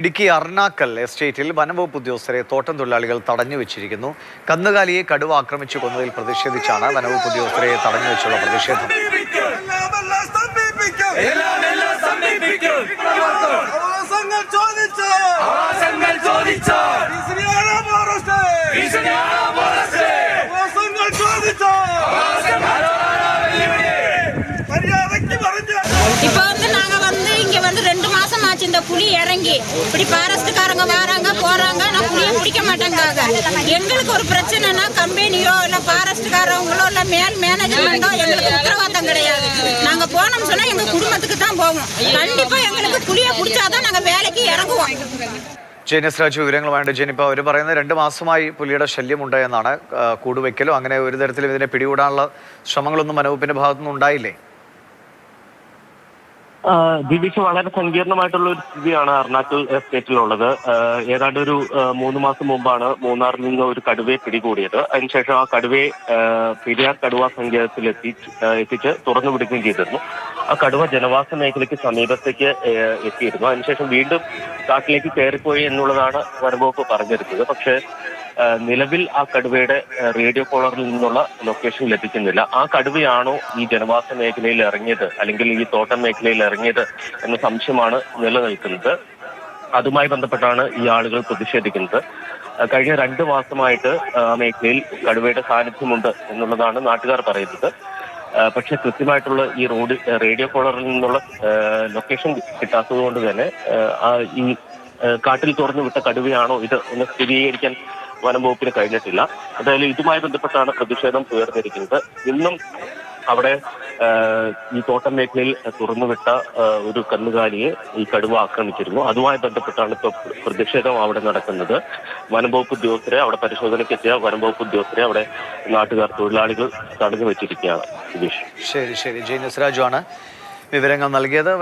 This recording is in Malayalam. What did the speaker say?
ഇടുക്കി അർണാക്കൽ എസ്റ്റേറ്റിൽ വനംവകുപ്പ് ഉദ്യോഗസ്ഥരെ തോട്ടം തൊഴിലാളികൾ തടഞ്ഞു വെച്ചിരിക്കുന്നു. കന്നുകാലിയെ കടുവ ആക്രമിച്ചു കൊന്നതിൽ പ്രതിഷേധിച്ചാണ് വനംവകുപ്പ് ഉദ്യോഗസ്ഥരെ തടഞ്ഞു വെച്ചുള്ള പ്രതിഷേധം. இந்த புலி இறங்கி இப்படி ஃபாரஸ்ட்காரங்க வராங்க போறாங்க, நான் புலியை பிடிக்க மாட்டேங்காங்க. எங்களுக்கு ஒரு பிரச்சனைனா கம்பெனியோ இல்ல ஃபாரஸ்ட்காரவங்களோ இல்ல மேனேஜ்மெண்டோ எங்களுக்கு உத்தரவாதம் கிடையாது. நாங்க போனோம் சொன்னா எங்க குடும்பத்துக்கு தான் போவோம். கண்டிப்பா எங்களுக்கு புலியை பிடிச்சாதான் நாங்க வேலைக்கு இறங்குவோம். ജെനിസ് രാജു വിവരങ്ങളുമായിട്ട്. ജെനിപ്പ അവർ പറയുന്നത് 2 മാസമായി പുലിയുടെ ശല്യമുണ്ടായെന്നാണ്. കൂടുവയ്ക്കലോ അങ്ങനെ ഒരു തരത്തിലും ഇതിനെ പിടികൂടാനുള്ള ശ്രമങ്ങളൊന്നും വനവകുപ്പിന്റെ ഭാഗത്തുനിന്ന് ഉണ്ടായില്ലേ? ദിവിഷ്, വളരെ സങ്കീർണമായിട്ടുള്ള ഒരു സ്ഥിതിയാണ് അർണാക്കൽ എസ്റ്റേറ്റിലുള്ളത്. ഏതാണ്ട് ഒരു 3 മാസം മുമ്പാണ് മൂന്നാറിൽ നിന്ന് ഒരു കടുവയെ പിടികൂടിയത്. അതിനുശേഷം ആ കടുവയെ പെരിയാർ കടുവ സങ്കേതത്തിൽ എത്തിച്ച് തുറന്നു വിടുകയും ചെയ്തിരുന്നു. ആ കടുവ ജനവാസ മേഖലയ്ക്ക് സമീപത്തേക്ക് എത്തിയിരുന്നു. അതിനുശേഷം വീണ്ടും കാട്ടിലേക്ക് കയറിപ്പോയി എന്നുള്ളതാണ് വനംവകുപ്പ് പറഞ്ഞിരുന്നത്. പക്ഷേ നിലവിൽ ആ കടുവയുടെ റേഡിയോ കോളറിൽ നിന്നുള്ള ലൊക്കേഷൻ ലഭിക്കുന്നില്ല. ആ കടുവയാണോ ഈ ജനവാസ മേഖലയിൽ ഇറങ്ങിയത് അല്ലെങ്കിൽ ഈ തോട്ടം മേഖലയിൽ ഇറങ്ങിയത് എന്ന സംശയമാണ് നിലനിൽക്കുന്നത്. അതുമായി ബന്ധപ്പെട്ടാണ് ഈ ആളുകൾ പ്രതിഷേധിക്കുന്നത്. കഴിഞ്ഞ 2 മാസമായിട്ട് മേഖലയിൽ കടുവയുടെ സാന്നിധ്യമുണ്ട് എന്നുള്ളതാണ് നാട്ടുകാർ പറയുന്നത്. പക്ഷെ കൃത്യമായിട്ടുള്ള ഈ റേഡിയോ കോളറിൽ നിന്നുള്ള ലൊക്കേഷൻ കിട്ടാത്തത് കൊണ്ട് തന്നെ ഈ കാട്ടിൽ തുറന്നു വിട്ട കടുവയാണോ ഇത് എന്ന് സ്ഥിരീകരിക്കാൻ വനംവകുപ്പിന് കഴിഞ്ഞിട്ടില്ല. എന്തായാലും ഇതുമായി ബന്ധപ്പെട്ടാണ് പ്രതിഷേധം ഉയർന്നിരിക്കുന്നത്. ഇന്നും അവിടെ ഈ തോട്ടം മേഖലയിൽ തുറന്നുവിട്ട ഒരു കന്നുകാലിയെ ഈ കടുവ ആക്രമിച്ചിരുന്നു. അതുമായി ബന്ധപ്പെട്ടാണ് ഇപ്പോൾ പ്രതിഷേധം അവിടെ നടക്കുന്നത്. വനംവകുപ്പ് ഉദ്യോഗസ്ഥരെ, അവിടെ പരിശോധനയ്ക്ക് എത്തിയ വനംവകുപ്പ് ഉദ്യോഗസ്ഥരെ അവിടെ നാട്ടുകാർ, തൊഴിലാളികൾ തടഞ്ഞു വെച്ചിരിക്കുകയാണ്. ശരി, ജെനിസ് രാജു ആണ് വിവരങ്ങൾ നൽകിയത്.